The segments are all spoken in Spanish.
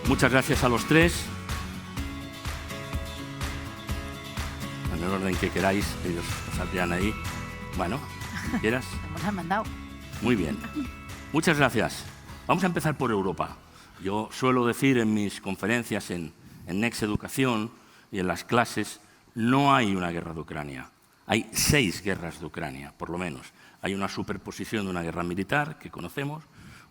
Muchas gracias a los tres. En el orden que queráis, ellos os saldrían ahí. Bueno, ¿quieras? Nos han mandado. Muy bien. Muchas gracias. Vamos a empezar por Europa. Yo suelo decir en mis conferencias en Next Educación y en las clases, no hay una guerra de Ucrania. Hay 6 guerras de Ucrania, por lo menos. Hay una superposición de una guerra militar, que conocemos,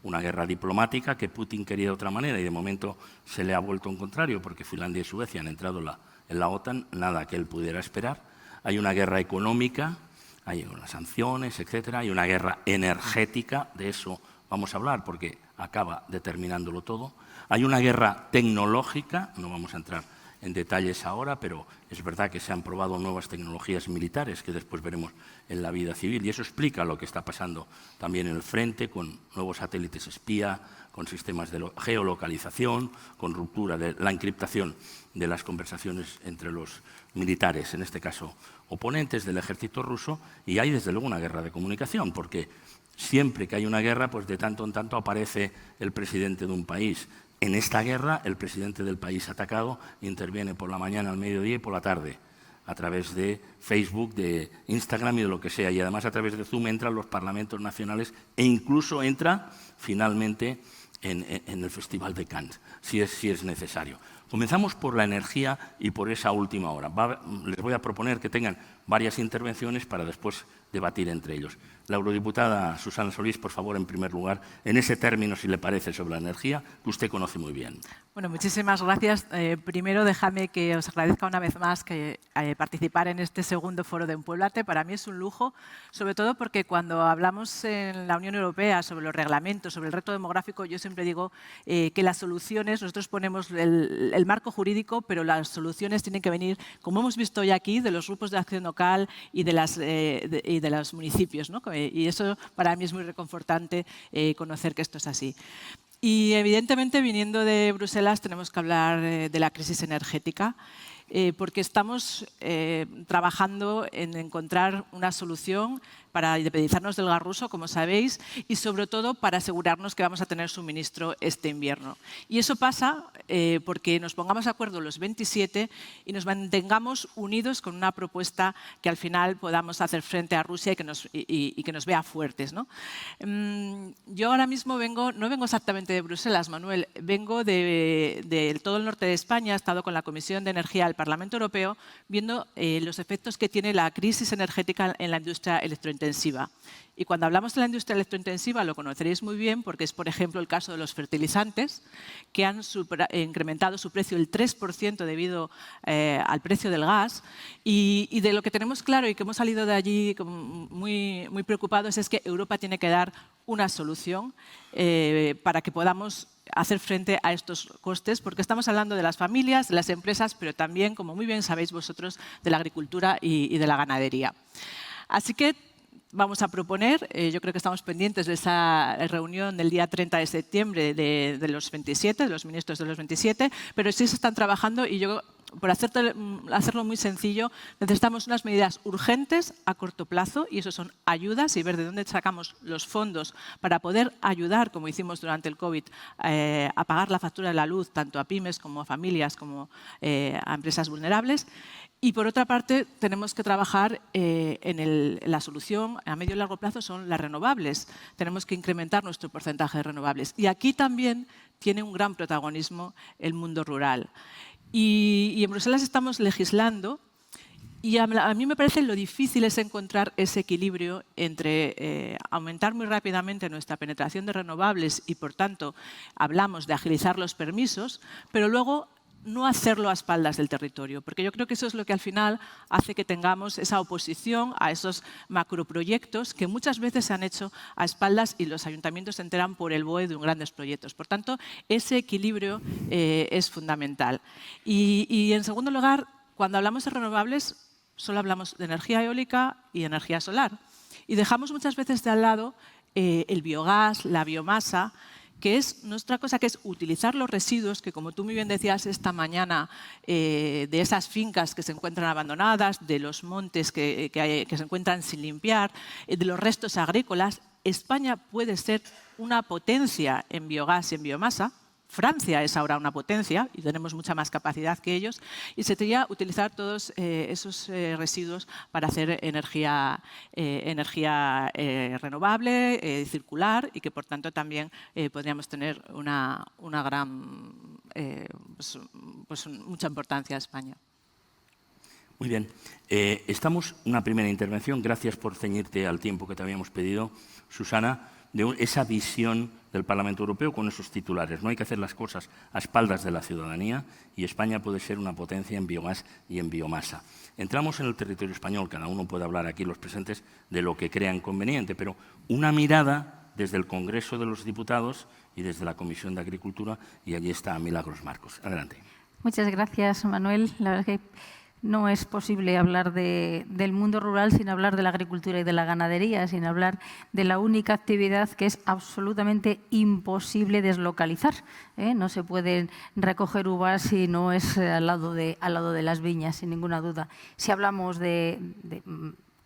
una guerra diplomática que Putin quería de otra manera y de momento se le ha vuelto un contrario porque Finlandia y Suecia han entrado en la OTAN, nada que él pudiera esperar. Hay una guerra económica, hay unas sanciones, etcétera. Hay una guerra energética, de eso vamos a hablar porque acaba determinándolo todo. Hay una guerra tecnológica, no vamos a entrar en detalles ahora, pero es verdad que se han probado nuevas tecnologías militares que después veremos en la vida civil y eso explica lo que está pasando también en el frente con nuevos satélites espía, con sistemas de geolocalización, con ruptura de la encriptación de las conversaciones entre los militares, en este caso oponentes del ejército ruso, y hay desde luego una guerra de comunicación, porque siempre que hay una guerra, pues de tanto en tanto aparece el presidente de un país. En esta guerra, el presidente del país atacado interviene por la mañana, al mediodía y por la tarde, a través de Facebook, de Instagram y de lo que sea. Y además a través de Zoom entran los parlamentos nacionales e incluso entra finalmente en el Festival de Cannes, si es necesario. Comenzamos por la energía y por esa última hora. Les voy a proponer que tengan varias intervenciones para después debatir entre ellos. La eurodiputada Susana Solís, por favor, en primer lugar, en ese término, si le parece, sobre la energía, que usted conoce muy bien. Bueno, muchísimas gracias. Primero, déjame que os agradezca una vez más que participar en este segundo foro de Empuéblate. Para mí es un lujo, sobre todo porque cuando hablamos en la Unión Europea sobre los reglamentos, sobre el reto demográfico, yo siempre digo que las soluciones, nosotros ponemos el marco jurídico, pero las soluciones tienen que venir, como hemos visto hoy aquí, de los grupos de acción local y de los municipios, ¿no? Y eso para mí es muy reconfortante conocer que esto es así. Y evidentemente, viniendo de Bruselas, tenemos que hablar de la crisis energética, porque estamos trabajando en encontrar una solución para independizarnos del gas ruso, como sabéis, y sobre todo para asegurarnos que vamos a tener suministro este invierno. Y eso pasa porque nos pongamos de acuerdo los 27 y nos mantengamos unidos con una propuesta que al final podamos hacer frente a Rusia y que nos vea fuertes, ¿no? Yo ahora mismo no vengo exactamente de Bruselas, Manuel, vengo de todo el norte de España, he estado con la Comisión de Energía del Parlamento Europeo viendo los efectos que tiene la crisis energética en la industria electrointensiva. Y cuando hablamos de la industria electrointensiva lo conoceréis muy bien porque es, por ejemplo, el caso de los fertilizantes que han incrementado su precio el 3% debido al precio del gas. Y de lo que tenemos claro y que hemos salido de allí muy, muy preocupados es que Europa tiene que dar una solución para que podamos hacer frente a estos costes, porque estamos hablando de las familias, de las empresas, pero también, como muy bien sabéis vosotros, de la agricultura y de la ganadería. Así que vamos a proponer, yo creo que estamos pendientes de esa reunión del día 30 de septiembre de los 27, de los ministros de los 27, pero sí se están trabajando y yo, por hacerlo muy sencillo, necesitamos unas medidas urgentes a corto plazo y eso son ayudas y ver de dónde sacamos los fondos para poder ayudar, como hicimos durante el COVID, a pagar la factura de la luz tanto a pymes como a familias como a empresas vulnerables. Y por otra parte, tenemos que trabajar en la solución a medio y largo plazo son las renovables. Tenemos que incrementar nuestro porcentaje de renovables. Y aquí también tiene un gran protagonismo el mundo rural. Y en Bruselas estamos legislando y a mí me parece lo difícil es encontrar ese equilibrio entre aumentar muy rápidamente nuestra penetración de renovables y, por tanto, hablamos de agilizar los permisos, pero luego no hacerlo a espaldas del territorio, porque yo creo que eso es lo que al final hace que tengamos esa oposición a esos macroproyectos que muchas veces se han hecho a espaldas y los ayuntamientos se enteran por el BOE de grandes proyectos. Por tanto, ese equilibrio es fundamental. Y en segundo lugar, cuando hablamos de renovables, solo hablamos de energía eólica y energía solar. Y dejamos muchas veces de al lado el biogás, la biomasa, que es nuestra cosa, que es utilizar los residuos que, como tú muy bien decías esta mañana, de esas fincas que se encuentran abandonadas, de los montes que se encuentran sin limpiar, de los restos agrícolas. España puede ser una potencia en biogás y en biomasa, Francia es ahora una potencia y tenemos mucha más capacidad que ellos, y se debería utilizar todos esos residuos para hacer energía renovable, circular, y que por tanto también podríamos tener una gran, mucha importancia a España. Muy bien. Estamos en una primera intervención. Gracias por ceñirte al tiempo que te habíamos pedido, Susana, de esa visión del Parlamento Europeo con esos titulares. No hay que hacer las cosas a espaldas de la ciudadanía, y España puede ser una potencia en biogás y en biomasa. Entramos en el territorio español, cada uno puede hablar aquí, los presentes, de lo que crean conveniente, pero una mirada desde el Congreso de los Diputados y desde la Comisión de Agricultura, y allí está Milagros Marcos. Adelante. Muchas gracias, Manuel. La verdad es que no es posible hablar del mundo rural sin hablar de la agricultura y de la ganadería, sin hablar de la única actividad que es absolutamente imposible deslocalizar. No se pueden recoger uvas si no es al lado de las viñas, sin ninguna duda. Si hablamos de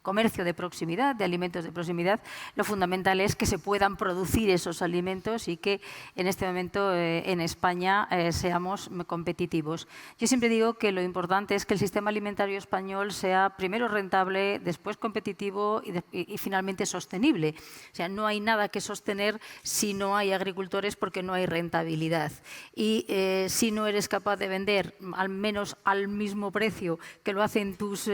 comercio de proximidad, de alimentos de proximidad, lo fundamental es que se puedan producir esos alimentos y que en este momento en España seamos competitivos. Yo siempre digo que lo importante es que el sistema alimentario español sea primero rentable, después competitivo y finalmente sostenible. O sea, no hay nada que sostener si no hay agricultores, porque no hay rentabilidad. Y si no eres capaz de vender al menos al mismo precio que lo hacen tus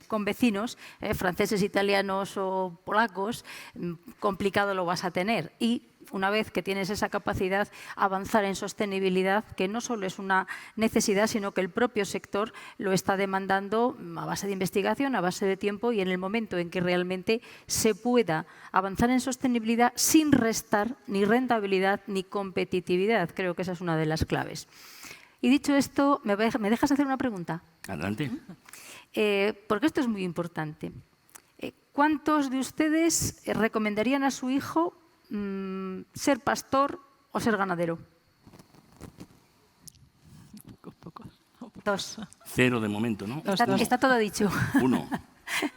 convecinos, franceses, italianos o polacos, complicado lo vas a tener. Y una vez que tienes esa capacidad, avanzar en sostenibilidad, que no solo es una necesidad, sino que el propio sector lo está demandando a base de investigación, a base de tiempo, y en el momento en que realmente se pueda avanzar en sostenibilidad sin restar ni rentabilidad ni competitividad. Creo que esa es una de las claves. Y dicho esto, ¿me dejas hacer una pregunta? Adelante. Porque esto es muy importante. ¿Cuántos de ustedes recomendarían a su hijo ser pastor o ser ganadero? Pocos. Dos. 0 de momento, ¿no? Está todo dicho. 1.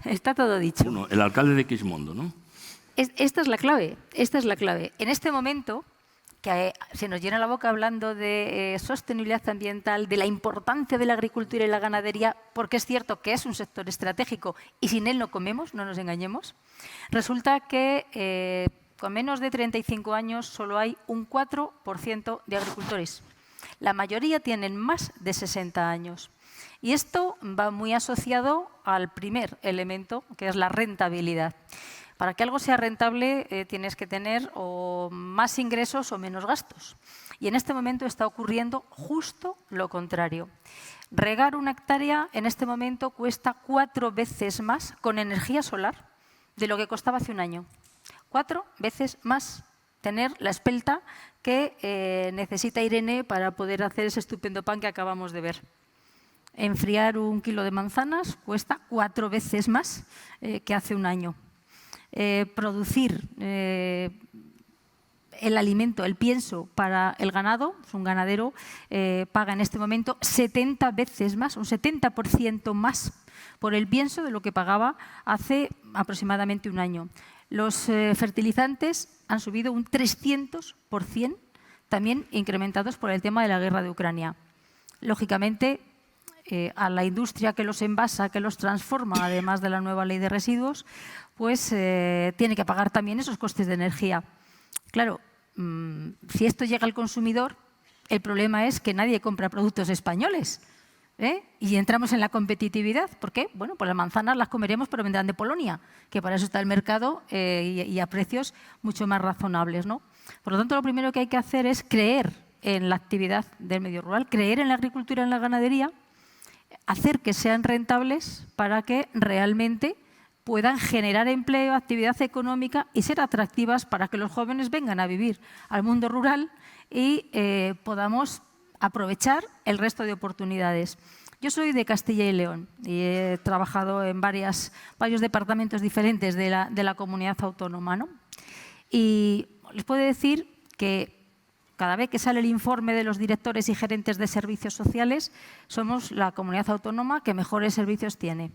Está todo dicho. 1. El alcalde de Quismondo, ¿no? Esta es la clave. Esta es la clave. En este momento, que se nos llena la boca hablando de sostenibilidad ambiental, de la importancia de la agricultura y la ganadería, porque es cierto que es un sector estratégico y sin él no comemos, no nos engañemos. Resulta que con menos de 35 años solo hay un 4% de agricultores. La mayoría tienen más de 60 años. Y esto va muy asociado al primer elemento, que es la rentabilidad. Para que algo sea rentable tienes que tener o más ingresos o menos gastos. Y en este momento está ocurriendo justo lo contrario. Regar una hectárea en este momento cuesta 4 veces más con energía solar de lo que costaba hace un año. 4 veces más tener la espelta que necesita Irene para poder hacer ese estupendo pan que acabamos de ver. Enfriar 1 kilo de manzanas cuesta 4 veces más que hace un año. Producir el alimento, el pienso para el ganado, un ganadero paga en este momento 70 veces más, un 70% más por el pienso de lo que pagaba hace aproximadamente un año. Los fertilizantes han subido un 300%, también incrementados por el tema de la guerra de Ucrania. Lógicamente, a la industria que los envasa, que los transforma, además de la nueva ley de residuos, pues tiene que pagar también esos costes de energía. Claro, si esto llega al consumidor, el problema es que nadie compra productos españoles. Y entramos en la competitividad. ¿Por qué? Bueno, pues las manzanas las comeremos, pero vendrán de Polonia, que para eso está el mercado y a precios mucho más razonables, ¿no? Por lo tanto, lo primero que hay que hacer es creer en la actividad del medio rural, creer en la agricultura y en la ganadería, hacer que sean rentables para que realmente puedan generar empleo, actividad económica y ser atractivas para que los jóvenes vengan a vivir al mundo rural y podamos aprovechar el resto de oportunidades. Yo soy de Castilla y León y he trabajado en varios departamentos diferentes de la comunidad autónoma, ¿no? Y les puedo decir que cada vez que sale el informe de los directores y gerentes de servicios sociales, somos la comunidad autónoma que mejores servicios tiene.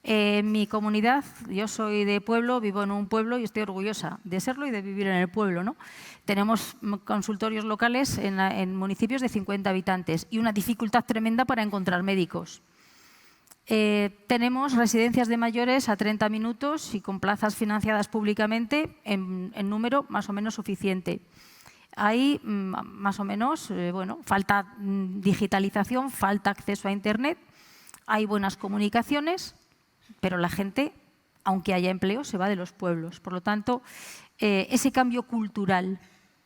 En mi comunidad, yo soy de pueblo, vivo en un pueblo y estoy orgullosa de serlo y de vivir en el pueblo, ¿no? Tenemos consultorios locales en municipios de 50 habitantes y una dificultad tremenda para encontrar médicos. Tenemos residencias de mayores a 30 minutos y con plazas financiadas públicamente en número más o menos suficiente. Hay más o menos, bueno, falta digitalización, falta acceso a Internet, hay buenas comunicaciones, pero la gente, aunque haya empleo, se va de los pueblos. Por lo tanto, ese cambio cultural,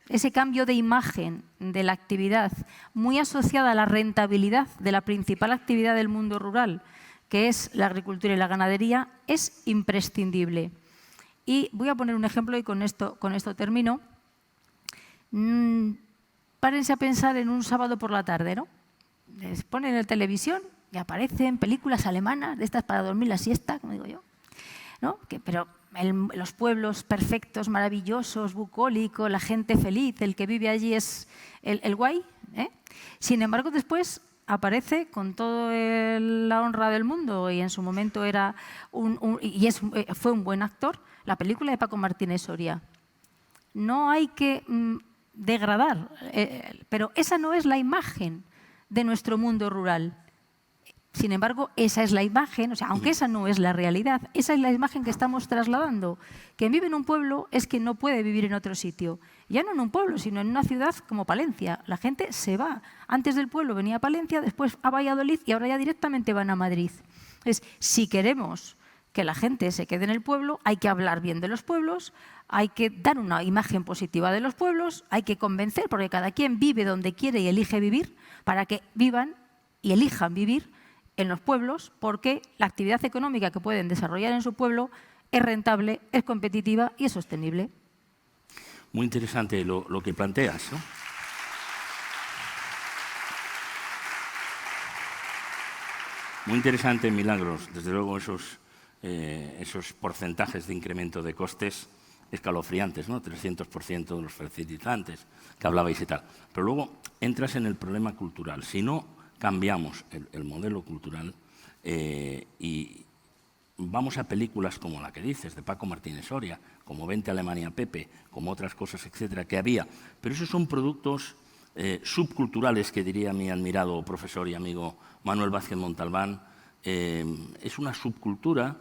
ese cambio de imagen de la actividad, muy asociada a la rentabilidad de la principal actividad del mundo rural, que es la agricultura y la ganadería, es imprescindible. Y voy a poner un ejemplo y con esto termino. Párense a pensar en un sábado por la tarde, ¿no? Les ponen en la televisión y aparecen películas alemanas, de estas para dormir la siesta, como digo yo, ¿no? Pero los pueblos perfectos, maravillosos, bucólicos, la gente feliz, el que vive allí es el guay, ¿eh? Sin embargo, después aparece con toda la honra del mundo y en su momento era fue un buen actor, la película de Paco Martínez Soria. No hay que degradar, pero esa no es la imagen de nuestro mundo rural. Sin embargo, esa es la imagen, o sea, aunque esa no es la realidad, esa es la imagen que estamos trasladando. Quien vive en un pueblo es quien no puede vivir en otro sitio. Ya no en un pueblo, sino en una ciudad como Palencia. La gente se va. Antes del pueblo venía a Palencia, después a Valladolid y ahora ya directamente van a Madrid. Entonces, si queremos que la gente se quede en el pueblo, hay que hablar bien de los pueblos, hay que dar una imagen positiva de los pueblos, hay que convencer, porque cada quien vive donde quiere y elige vivir, para que vivan y elijan vivir en los pueblos, porque la actividad económica que pueden desarrollar en su pueblo es rentable, es competitiva y es sostenible. Muy interesante lo que planteas, ¿no? Muy interesante, Milagros. Desde luego esos porcentajes de incremento de costes escalofriantes, ¿no? 300% de los fertilizantes que hablabais y tal. Pero luego entras en el problema cultural. Si no cambiamos el modelo cultural y vamos a películas como la que dices, de Paco Martínez Soria, como Vente a Alemania Pepe, como otras cosas, etcétera, que había. Pero esos son productos subculturales, que diría mi admirado profesor y amigo Manuel Vázquez Montalbán. Es una subcultura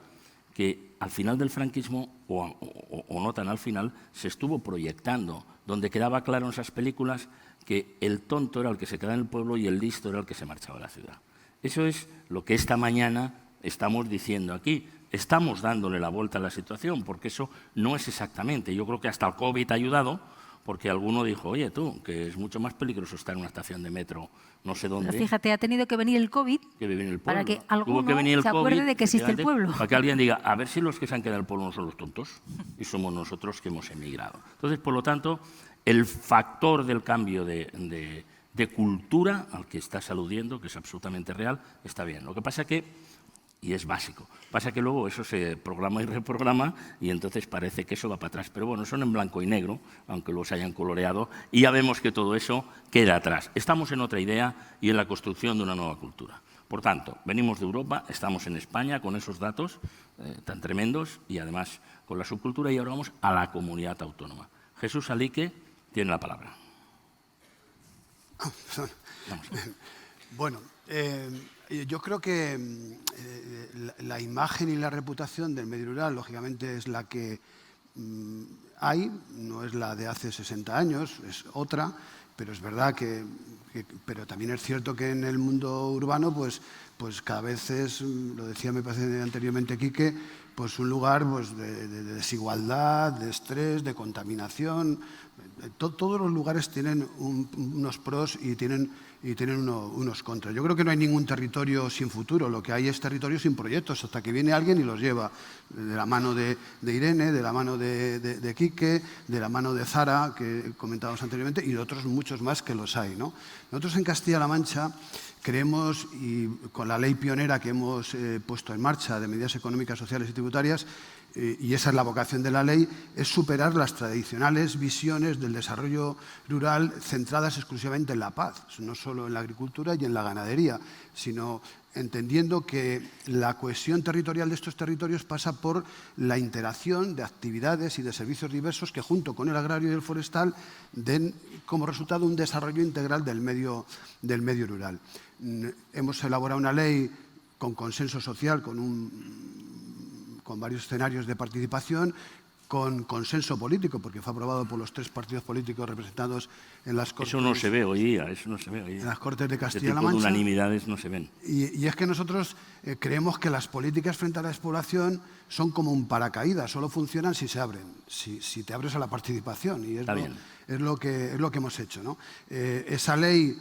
que al final del franquismo, o no tan al final, se estuvo proyectando, donde quedaba claro en esas películas que el tonto era el que se quedaba en el pueblo y el listo era el que se marchaba a la ciudad. Eso es lo que esta mañana estamos diciendo aquí. Estamos dándole la vuelta a la situación, porque eso no es exactamente. Yo creo que hasta el COVID ha ayudado, porque alguno dijo, oye tú, que es mucho más peligroso estar en una estación de metro, no sé dónde. Pero fíjate, ha tenido que venir el COVID para que alguno se acuerde de que existe el pueblo. Para que alguien diga, a ver si los que se han quedado en el pueblo no son los tontos, y somos nosotros que hemos emigrado. Entonces, por lo tanto, el factor del cambio de cultura al que estás aludiendo, que es absolutamente real, está bien. Lo que pasa que, y es básico, pasa que luego eso se programa y reprograma y entonces parece que eso va para atrás. Pero bueno, son en blanco y negro, aunque los hayan coloreado, y ya vemos que todo eso queda atrás. Estamos en otra idea y en la construcción de una nueva cultura. Por tanto, venimos de Europa, estamos en España con esos datos tan tremendos y además con la subcultura, y ahora vamos a la comunidad autónoma. Jesús Alique tiene la palabra. Bueno, yo creo que la imagen y la reputación del medio rural, lógicamente, es la que hay, no es la de hace 60 años, es otra, pero es verdad pero también es cierto que en el mundo urbano, pues cada vez es, lo decía me parece anteriormente Quique, pues un lugar pues, de desigualdad, de estrés, de contaminación. Todos los lugares tienen unos pros y tienen unos contras. Yo creo que no hay ningún territorio sin futuro, lo que hay es territorio sin proyectos, hasta que viene alguien y los lleva de la mano de Irene, de la mano de Quique, de la mano de Zara, que comentábamos anteriormente, y de otros muchos más que los hay, ¿no? Nosotros en Castilla-La Mancha creemos, y con la ley pionera que hemos puesto en marcha de medidas económicas, sociales y tributarias, y esa es la vocación de la ley, es superar las tradicionales visiones del desarrollo rural centradas exclusivamente en la paz, no solo en la agricultura y en la ganadería, sino entendiendo que la cohesión territorial de estos territorios pasa por la interacción de actividades y de servicios diversos que, junto con el agrario y el forestal, den como resultado un desarrollo integral del medio rural. Hemos elaborado una ley con consenso social, con varios escenarios de participación, con consenso político, porque fue aprobado por los 3 partidos políticos representados en las Cortes. Eso no se ve hoy día, En las Cortes de Castilla-La Mancha. Mancha. De unanimidades no se ven. Y es que nosotros creemos que las políticas frente a la despoblación son como un paracaídas, solo funcionan si se abren, si te abres a la participación. Y es lo que hemos hecho, ¿no? Esa ley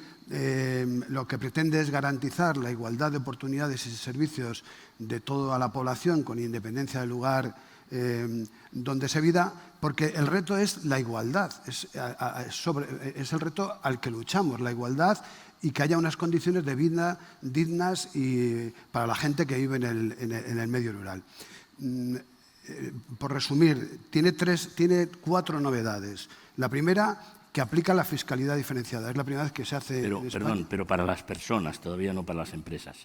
lo que pretende es garantizar la igualdad de oportunidades y servicios de toda la población, con independencia del lugar donde se vida, porque el reto es la igualdad, es el reto al que luchamos, la igualdad, y que haya unas condiciones de vida dignas y para la gente que vive en el medio rural. Por resumir, tiene 4 novedades. La primera, que aplica la fiscalidad diferenciada. Es la primera vez que se hace en España. Pero para las personas, todavía no para las empresas.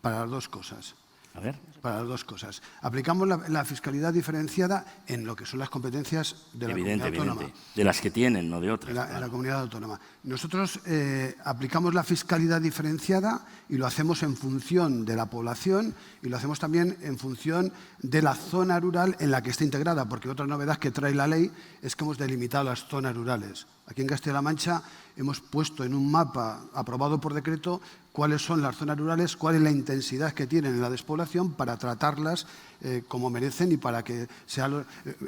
Para las 2 cosas. A ver. Para las 2 cosas. Aplicamos la fiscalidad diferenciada en lo que son las competencias de la comunidad autónoma. De las que tienen, no de otras. En la comunidad autónoma. Nosotros aplicamos la fiscalidad diferenciada y lo hacemos en función de la población y lo hacemos también en función de la zona rural en la que está integrada, porque otra novedad que trae la ley es que hemos delimitado las zonas rurales. Aquí en Castilla-La Mancha hemos puesto en un mapa aprobado por decreto cuáles son las zonas rurales, cuál es la intensidad que tienen en la despoblación para tratarlas como merecen y para que sea...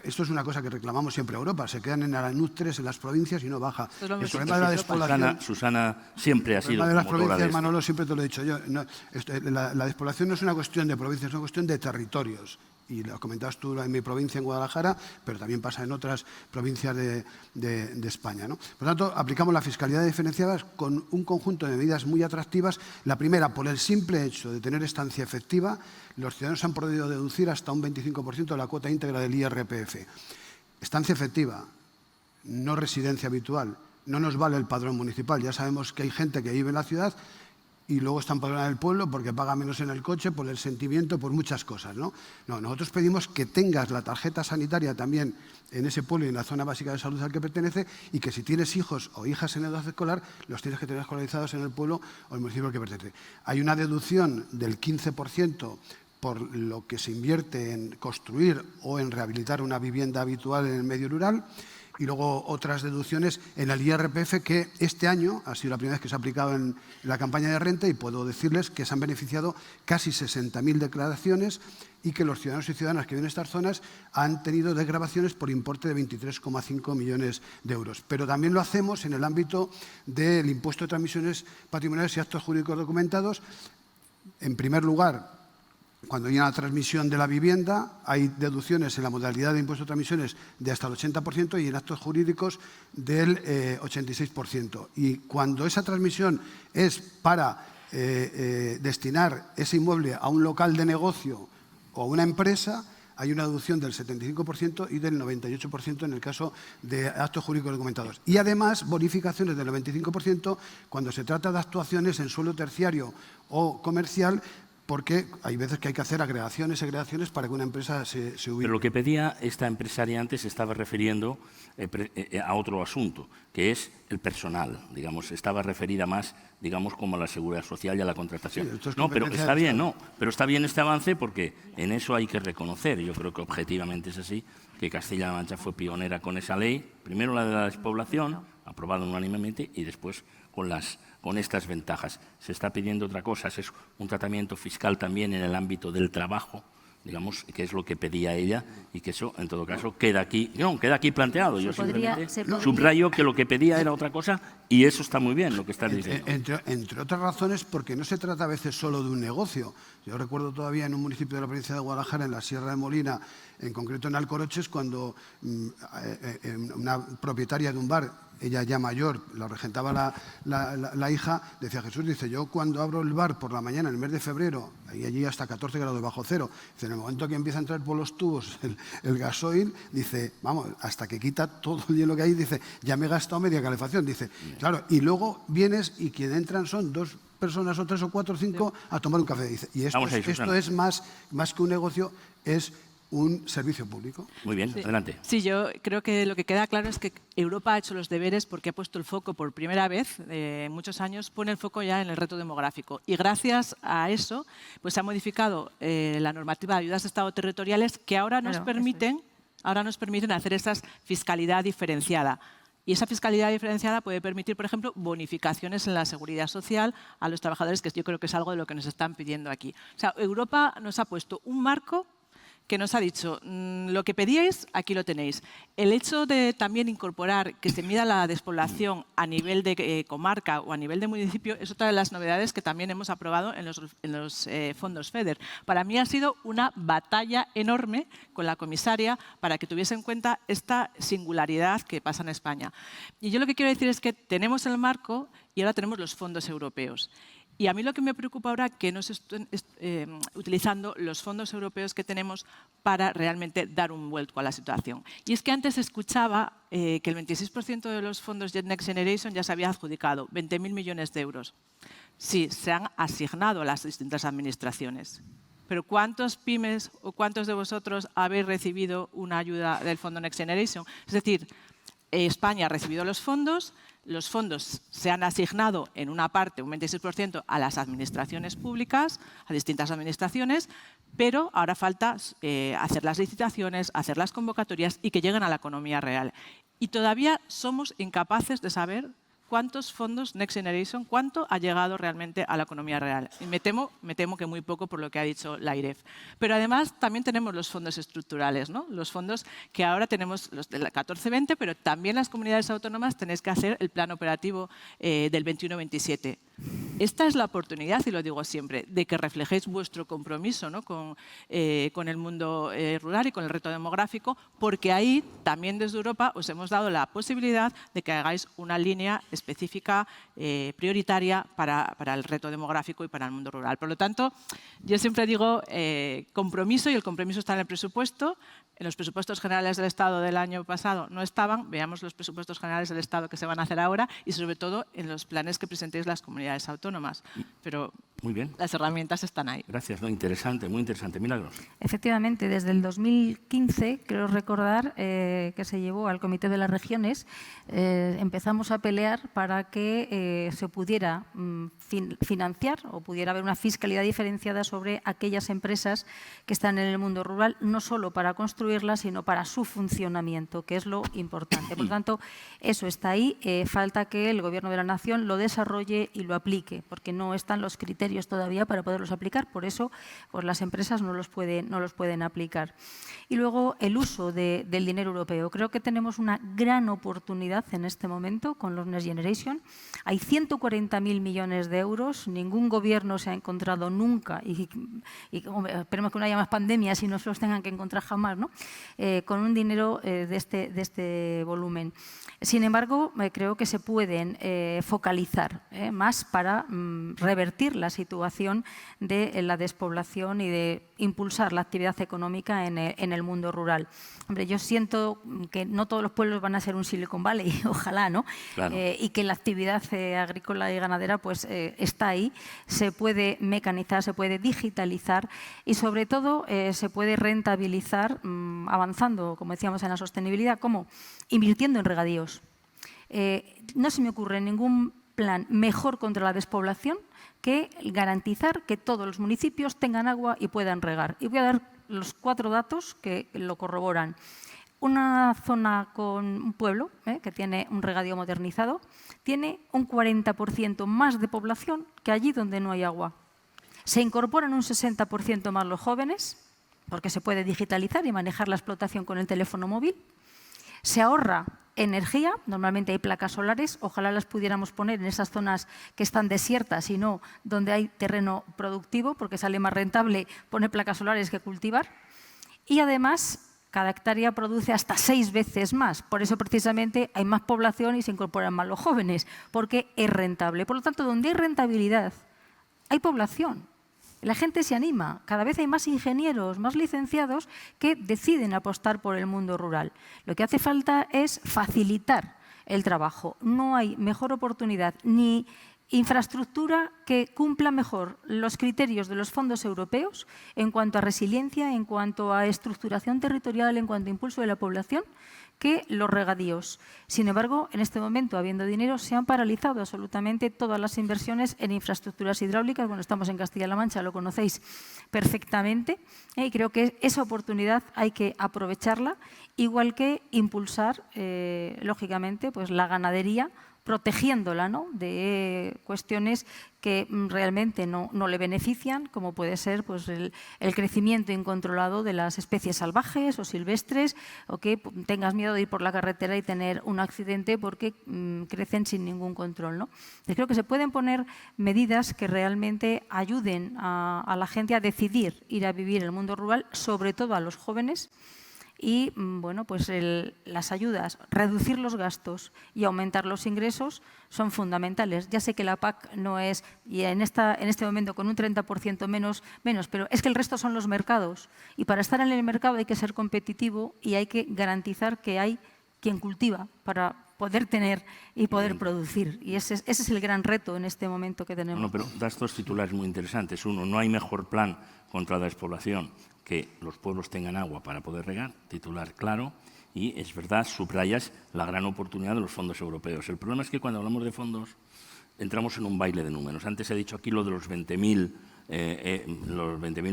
Esto es una cosa que reclamamos siempre a Europa, se quedan en Aranútres, en las provincias y no baja. El problema de la despoblación... Susana siempre ha sido... El problema de las provincias, Manolo, siempre te lo he dicho yo. La despoblación no es una cuestión de provincias, es una cuestión de territorios. Y lo comentabas tú en mi provincia, en Guadalajara, pero también pasa en otras provincias de España, ¿no? Por lo tanto, aplicamos la fiscalidad diferenciada con un conjunto de medidas muy atractivas. La primera, por el simple hecho de tener estancia efectiva, los ciudadanos han podido deducir hasta un 25% de la cuota íntegra del IRPF. Estancia efectiva, no residencia habitual. No nos vale el padrón municipal. Ya sabemos que hay gente que vive en la ciudad y luego está empadronada en el pueblo porque paga menos en el coche, por el sentimiento, por muchas cosas, ¿no? No, nosotros pedimos que tengas la tarjeta sanitaria también en ese pueblo y en la zona básica de salud al que pertenece, y que si tienes hijos o hijas en edad escolar, los tienes que tener escolarizados en el pueblo o el municipio al que pertenece. Hay una deducción del 15% por lo que se invierte en construir o en rehabilitar una vivienda habitual en el medio rural, y luego otras deducciones en el IRPF que este año ha sido la primera vez que se ha aplicado en la campaña de renta, y puedo decirles que se han beneficiado casi 60.000 declaraciones y que los ciudadanos y ciudadanas que viven en estas zonas han tenido desgravaciones por importe de 23,5 millones de euros. Pero también lo hacemos en el ámbito del impuesto de transmisiones patrimoniales y actos jurídicos documentados. En primer lugar, cuando hay una transmisión de la vivienda, hay deducciones en la modalidad de impuesto de transmisiones de hasta el 80% y en actos jurídicos del 86%. Y cuando esa transmisión es para destinar ese inmueble a un local de negocio o a una empresa, hay una deducción del 75% y del 98% en el caso de actos jurídicos documentados. Y además, bonificaciones del 95% cuando se trata de actuaciones en suelo terciario o comercial, porque hay veces que hay que hacer agregaciones para que una empresa se ubique. Pero lo que pedía esta empresaria antes se estaba refiriendo a otro asunto, que es el personal. Digamos, estaba referida más, digamos, como a la seguridad social y a la contratación. Sí, no, pero está bien, no. Pero está bien este avance porque en eso hay que reconocer, yo creo que objetivamente es así, que Castilla-La Mancha fue pionera con esa ley, primero la de la despoblación, aprobada unánimemente, y después con estas ventajas. Se está pidiendo otra cosa, es un tratamiento fiscal también en el ámbito del trabajo, digamos, que es lo que pedía ella, y que eso, en todo caso, queda aquí planteado. Yo simplemente subrayo que lo que pedía era otra cosa, y eso está muy bien, lo que estás diciendo. Entre otras razones, porque no se trata a veces solo de un negocio. Yo recuerdo todavía en un municipio de la provincia de Guadalajara, en la Sierra de Molina, en concreto en Alcoroches, cuando una propietaria de un bar, ella ya mayor, la regentaba la hija, decía: Jesús, dice, yo cuando abro el bar por la mañana en el mes de febrero, y allí hasta 14 grados bajo cero, dice, en el momento que empieza a entrar por los tubos el gasoil, dice, vamos, hasta que quita todo el hielo que hay, dice, ya me he gastado media calefacción, dice, claro, y luego vienes y quien entran son dos personas, o 3 o 4 o 5, a tomar un café. Y esto es más que un negocio, es un servicio público. Muy bien, adelante. Sí, yo creo que lo que queda claro es que Europa ha hecho los deberes porque ha puesto el foco por primera vez en muchos años, pone el foco ya en el reto demográfico. Y gracias a eso, pues se ha modificado la normativa de ayudas de Estado territoriales que ahora nos permiten hacer esa fiscalidad diferenciada. Y esa fiscalidad diferenciada puede permitir, por ejemplo, bonificaciones en la seguridad social a los trabajadores, que yo creo que es algo de lo que nos están pidiendo aquí. O sea, Europa nos ha puesto un marco que nos ha dicho, lo que pedíais, aquí lo tenéis. El hecho de también incorporar que se mida la despoblación a nivel de comarca o a nivel de municipio es otra de las novedades que también hemos aprobado en los fondos FEDER. Para mí ha sido una batalla enorme con la comisaria para que tuviese en cuenta esta singularidad que pasa en España. Y yo lo que quiero decir es que tenemos el marco y ahora tenemos los fondos europeos. Y a mí lo que me preocupa ahora es que no se estén utilizando los fondos europeos que tenemos para realmente dar un vuelco a la situación. Y es que antes escuchaba que el 26% de los fondos de Next Generation ya se había adjudicado, 20.000 millones de euros. Sí, se han asignado a las distintas administraciones. Pero ¿cuántos pymes o cuántos de vosotros habéis recibido una ayuda del Fondo Next Generation? Es decir, España ha recibido los fondos se han asignado en una parte, un 26%, a las administraciones públicas, a distintas administraciones, pero ahora falta hacer las licitaciones, hacer las convocatorias y que lleguen a la economía real. Y todavía somos incapaces de saber cuántos fondos Next Generation, cuánto ha llegado realmente a la economía real. Y me temo que muy poco por lo que ha dicho la IREF. Pero además también tenemos los fondos estructurales, ¿no? Los fondos que ahora tenemos, los del 14-20, pero también las comunidades autónomas tenéis que hacer el plan operativo del 21-27. Esta es la oportunidad, y lo digo siempre, de que reflejéis vuestro compromiso, ¿no? con el mundo rural y con el reto demográfico, porque ahí también desde Europa os hemos dado la posibilidad de que hagáis una línea específica, prioritaria para el reto demográfico y para el mundo rural. Por lo tanto, yo siempre digo compromiso, y el compromiso está en el presupuesto. En los presupuestos generales del Estado del año pasado no estaban. Veamos los presupuestos generales del Estado que se van a hacer ahora y, sobre todo, en los planes que presentéis las comunidades autónomas. Pero muy bien, las herramientas están ahí. Gracias, ¿no? Interesante, muy interesante. Milagros. Efectivamente, desde el 2015, creo recordar que se llevó al Comité de las Regiones, empezamos a pelear para que se pudiera financiar o pudiera haber una fiscalidad diferenciada sobre aquellas empresas que están en el mundo rural, no solo para construirlas, sino para su funcionamiento, que es lo importante. Por lo tanto, eso está ahí. Falta que el Gobierno de la Nación lo desarrolle y lo aplique, porque no están los criterios todavía para poderlos aplicar. Por eso, pues las empresas no los pueden aplicar. Y luego, el uso del dinero europeo. Creo que tenemos una gran oportunidad en este momento con los Next Generation. Hay 140.000 millones de euros. Ningún gobierno se ha encontrado nunca, y esperemos que no haya más pandemias y no se los tengan que encontrar jamás, ¿no? Con un dinero de este volumen. Sin embargo, creo que se pueden focalizar más para revertir la situación de la despoblación y de impulsar la actividad económica en el mundo rural. Hombre, yo siento que no todos los pueblos van a ser un Silicon Valley, ojalá, ¿no? Claro. Y que la actividad agrícola y ganadera pues está ahí, se puede mecanizar, se puede digitalizar y sobre todo se puede rentabilizar avanzando, como decíamos, en la sostenibilidad. ¿Cómo? Invirtiendo en regadíos. No se me ocurre ningún plan mejor contra la despoblación que garantizar que todos los municipios tengan agua y puedan regar. Y voy a dar los 4 datos que lo corroboran. Una zona con un pueblo que tiene un regadío modernizado tiene un 40% más de población que allí donde no hay agua. Se incorporan un 60% más los jóvenes, porque se puede digitalizar y manejar la explotación con el teléfono móvil. Se ahorra energía, normalmente hay placas solares, ojalá las pudiéramos poner en esas zonas que están desiertas y no donde hay terreno productivo, porque sale más rentable poner placas solares que cultivar. Y además, cada hectárea produce hasta 6 veces más, por eso precisamente hay más población y se incorporan más los jóvenes, porque es rentable. Por lo tanto, donde hay rentabilidad, hay población. La gente se anima, cada vez hay más ingenieros, más licenciados que deciden apostar por el mundo rural. Lo que hace falta es facilitar el trabajo. No hay mejor oportunidad ni Infraestructura que cumpla mejor los criterios de los fondos europeos en cuanto a resiliencia, en cuanto a estructuración territorial, en cuanto a impulso de la población, que los regadíos. Sin embargo, en este momento, habiendo dinero, se han paralizado absolutamente todas las inversiones en infraestructuras hidráulicas. Bueno, estamos en Castilla-La Mancha, lo conocéis perfectamente, y creo que esa oportunidad hay que aprovecharla, igual que impulsar, lógicamente, pues la ganadería, protegiéndola, ¿no?, de cuestiones que realmente no le benefician, como puede ser pues, el crecimiento incontrolado de las especies salvajes o silvestres, o que tengas miedo de ir por la carretera y tener un accidente porque crecen sin ningún control, ¿no? Yo creo que se pueden poner medidas que realmente ayuden a la gente a decidir ir a vivir en el mundo rural, sobre todo a los jóvenes. Y bueno, pues las ayudas, reducir los gastos y aumentar los ingresos son fundamentales. Ya sé que la PAC no es, y en este momento con un 30% menos, pero es que el resto son los mercados. Y para estar en el mercado hay que ser competitivo y hay que garantizar que hay quien cultiva para poder tener y poder producir. Y ese es el gran reto en este momento que tenemos. No, pero das dos titulares muy interesantes. Uno, no hay mejor plan contra la despoblación que los pueblos tengan agua para poder regar, titular claro, y es verdad, subrayas la gran oportunidad de los fondos europeos. El problema es que cuando hablamos de fondos entramos en un baile de números. Antes he dicho aquí lo de los 20.000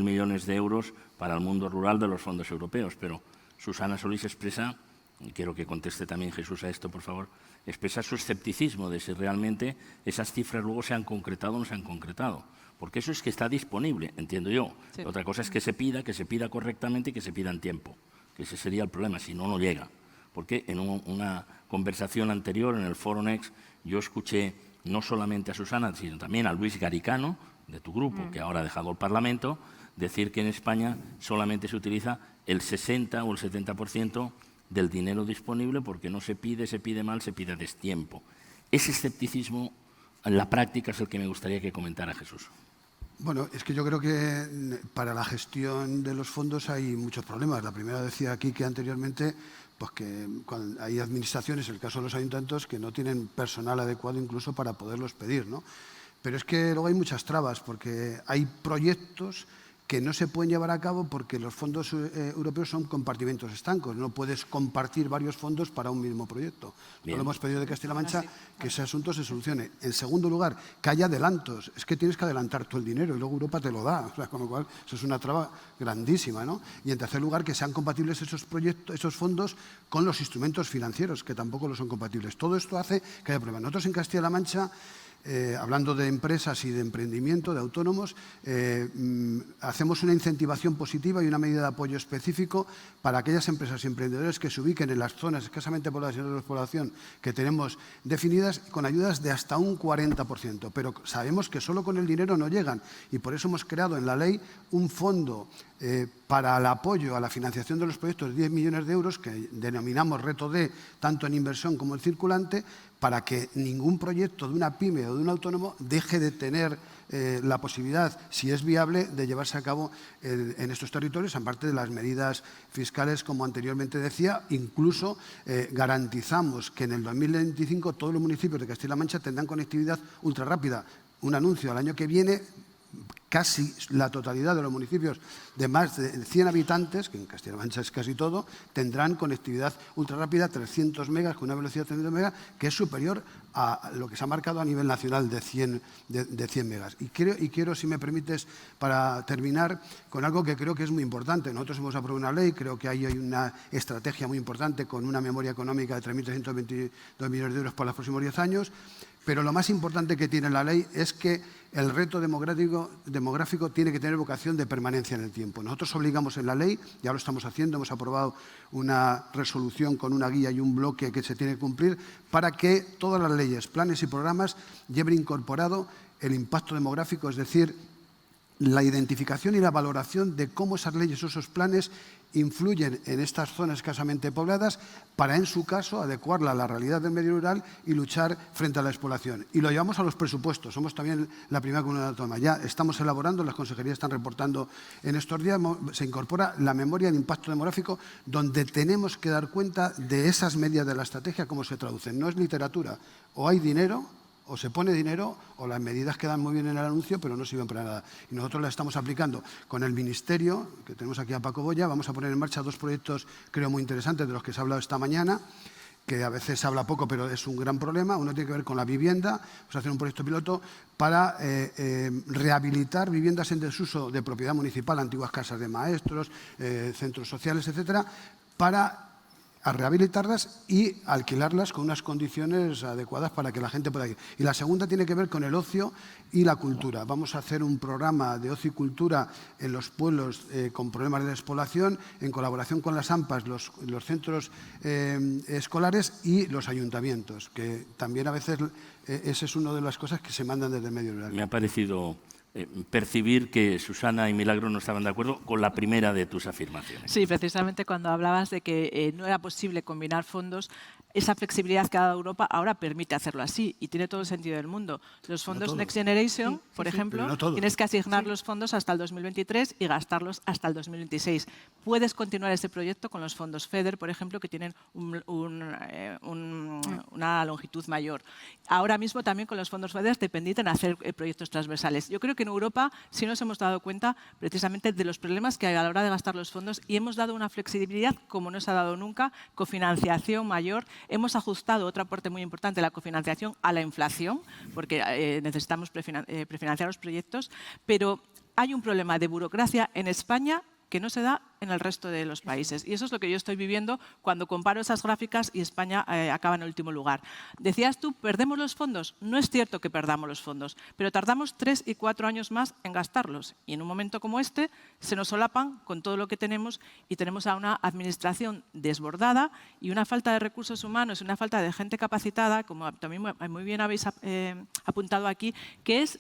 millones de euros para el mundo rural de los fondos europeos, pero Susana Solís expresa, y quiero que conteste también Jesús a esto, por favor, expresa su escepticismo de si realmente esas cifras luego se han concretado o no se han concretado. Porque eso es que está disponible, entiendo yo. Sí. Otra cosa es que se pida correctamente y que se pida en tiempo. Que ese sería el problema, si no, no llega. Porque en una conversación anterior, en el Foro Next, yo escuché no solamente a Susana, sino también a Luis Garicano, de tu grupo, que ahora ha dejado el Parlamento, decir que en España solamente se utiliza el 60 o el 70% del dinero disponible porque no se pide mal, se pide a destiempo. Ese escepticismo en la práctica es el que me gustaría que comentara Jesús. Bueno, es que yo creo que para la gestión de los fondos hay muchos problemas. La primera decía aquí que anteriormente pues que hay administraciones, en el caso de los ayuntamientos, que no tienen personal adecuado incluso para poderlos pedir, ¿no? Pero es que luego hay muchas trabas porque hay proyectos que no se pueden llevar a cabo porque los fondos europeos son compartimentos estancos. No puedes compartir varios fondos para un mismo proyecto. Lo hemos pedido de Castilla-La Mancha que ese asunto se solucione. En segundo lugar, que haya adelantos. Es que tienes que adelantar todo el dinero y luego Europa te lo da. O sea, con lo cual, eso es una traba grandísima, ¿no? Y en tercer lugar, que sean compatibles esos proyectos, esos fondos con los instrumentos financieros, que tampoco lo son compatibles. Todo esto hace que haya problemas. Nosotros en Castilla-La Mancha, hablando de empresas y de emprendimiento, de autónomos, hacemos una incentivación positiva y una medida de apoyo específico para aquellas empresas y emprendedores que se ubiquen en las zonas escasamente pobladas y de población que tenemos definidas con ayudas de hasta un 40%. Pero sabemos que solo con el dinero no llegan y por eso hemos creado en la ley un fondo para el apoyo a la financiación de los proyectos de 10 millones de euros que denominamos Reto D, tanto en inversión como en circulante, para que ningún proyecto de una pyme o de un autónomo deje de tener la posibilidad, si es viable, de llevarse a cabo en estos territorios, aparte de las medidas fiscales, como anteriormente decía. Incluso garantizamos que en el 2025 todos los municipios de Castilla-La Mancha tendrán conectividad ultra rápida. Un anuncio al año que viene. Casi la totalidad de los municipios de más de 100 habitantes, que en Castilla-La Mancha es casi todo, tendrán conectividad ultra rápida, 300 megas, con una velocidad de 300 megas, que es superior a lo que se ha marcado a nivel nacional de 100 megas. Y quiero, si me permites, para terminar, con algo que creo que es muy importante. Nosotros hemos aprobado una ley, creo que ahí hay una estrategia muy importante con una memoria económica de 3.322 millones de euros para los próximos 10 años, pero lo más importante que tiene la ley es que el reto demográfico tiene que tener vocación de permanencia en el tiempo. Nosotros obligamos en la ley, ya lo estamos haciendo, hemos aprobado una resolución con una guía y un bloque que se tiene que cumplir para que todas las leyes, planes y programas lleven incorporado el impacto demográfico, es decir, la identificación y la valoración de cómo esas leyes o esos planes influyen en estas zonas escasamente pobladas para, en su caso, adecuarla a la realidad del medio rural y luchar frente a la despoblación. Y lo llevamos a los presupuestos. Somos también la primera comunidad autónoma. Ya estamos elaborando, las consejerías están reportando en estos días, se incorpora la memoria de impacto demográfico, donde tenemos que dar cuenta de esas medidas de la estrategia, cómo se traducen. No es literatura. O hay dinero O se pone dinero o las medidas quedan muy bien en el anuncio, pero no sirven para nada. Y nosotros las estamos aplicando con el Ministerio, que tenemos aquí a Paco Boya. Vamos a poner en marcha 2 proyectos, creo, muy interesantes, de los que se ha hablado esta mañana, que a veces se habla poco, pero es un gran problema. Uno tiene que ver con la vivienda. Vamos a hacer un proyecto piloto para rehabilitar viviendas en desuso de propiedad municipal, antiguas casas de maestros, centros sociales, etcétera, para rehabilitarlas y alquilarlas con unas condiciones adecuadas para que la gente pueda ir. Y la segunda tiene que ver con el ocio y la cultura. Vamos a hacer un programa de ocio y cultura en los pueblos con problemas de despoblación, en colaboración con las AMPAs, los centros escolares y los ayuntamientos, que también a veces esa es una de las cosas que se mandan desde el medio rural. Me ha parecido percibir que Susana y Milagros no estaban de acuerdo con la primera de tus afirmaciones. Sí, precisamente cuando hablabas de que no era posible combinar fondos, esa flexibilidad que ha dado Europa ahora permite hacerlo así y tiene todo el sentido del mundo. Los fondos Next Generation, por ejemplo, tienes que asignar los fondos hasta el 2023 y gastarlos hasta el 2026. Puedes continuar ese proyecto con los fondos FEDER, por ejemplo, que tienen una longitud mayor. Ahora mismo también con los fondos FEDER te permiten hacer proyectos transversales. Yo creo que en Europa sí nos hemos dado cuenta precisamente de los problemas que hay a la hora de gastar los fondos y hemos dado una flexibilidad como no se ha dado nunca, cofinanciación mayor. Hemos ajustado otro aporte muy importante, la cofinanciación, a la inflación, porque necesitamos prefinanciar los proyectos, pero hay un problema de burocracia en España que no se da en el resto de los países. Y eso es lo que yo estoy viviendo cuando comparo esas gráficas y España acaba en el último lugar. Decías tú, ¿perdemos los fondos? No es cierto que perdamos los fondos, pero tardamos 3 y 4 años más en gastarlos. Y en un momento como este se nos solapan con todo lo que tenemos y tenemos a una administración desbordada y una falta de recursos humanos, una falta de gente capacitada, como también muy bien habéis apuntado aquí, que es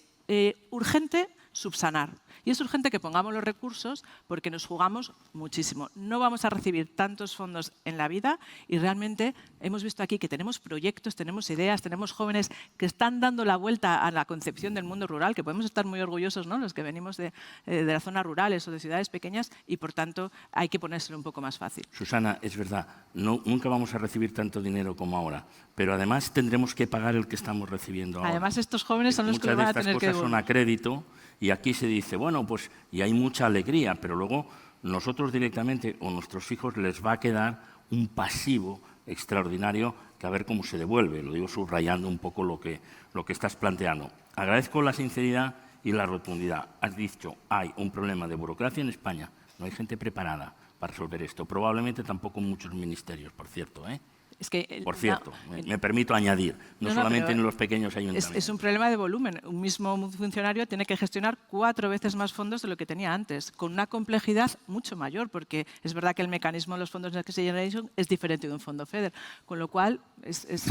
urgente subsanar. Y es urgente que pongamos los recursos porque nos jugamos muchísimo. No vamos a recibir tantos fondos en la vida y realmente hemos visto aquí que tenemos proyectos, tenemos ideas, tenemos jóvenes que están dando la vuelta a la concepción del mundo rural, que podemos estar muy orgullosos, ¿no?, los que venimos de las zonas rurales o de ciudades pequeñas y, por tanto, hay que ponérselo un poco más fácil. Susana, es verdad, nunca vamos a recibir tanto dinero como ahora, pero además tendremos que pagar el que estamos recibiendo ahora. Además, estos jóvenes son los que lo van a tener que devolver. Muchas de estas cosas son a crédito. Y aquí se dice, bueno, pues, y hay mucha alegría, pero luego nosotros directamente o nuestros hijos les va a quedar un pasivo extraordinario que a ver cómo se devuelve. Lo digo subrayando un poco lo que estás planteando. Agradezco la sinceridad y la rotundidad. Has dicho, hay un problema de burocracia en España. No hay gente preparada para resolver esto. Probablemente tampoco muchos ministerios, por cierto, ¿eh? Es que, por cierto, me permito añadir, no solamente en los pequeños ayuntamientos. Es un problema de volumen. Un mismo funcionario tiene que gestionar 4 veces más fondos de lo que tenía antes, con una complejidad mucho mayor, porque es verdad que el mecanismo de los fondos Next Generation es diferente de un fondo FEDER, con lo cual,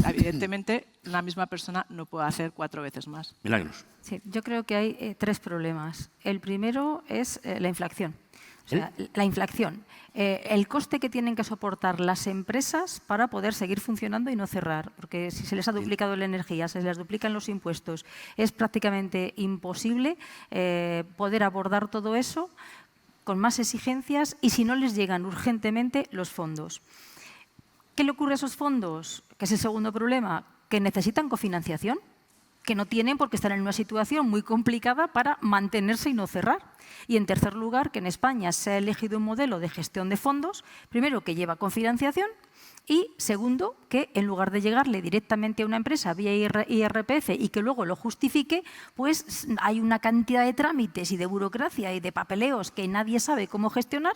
evidentemente, una misma persona no puede hacer 4 veces más. Milagros. Sí, yo creo que hay 3 problemas. El primero es la inflación. O sea, la inflación, el coste que tienen que soportar las empresas para poder seguir funcionando y no cerrar, porque si se les ha duplicado la energía, se les duplican los impuestos, es prácticamente imposible poder abordar todo eso con más exigencias y si no les llegan urgentemente los fondos. ¿Qué le ocurre a esos fondos? Que es el segundo problema, que necesitan cofinanciación, que no tienen porque están en una situación muy complicada para mantenerse y no cerrar. Y en tercer lugar, que en España se ha elegido un modelo de gestión de fondos, primero que lleva cofinanciación y segundo, que en lugar de llegarle directamente a una empresa vía IRPF y que luego lo justifique, pues hay una cantidad de trámites y de burocracia y de papeleos que nadie sabe cómo gestionar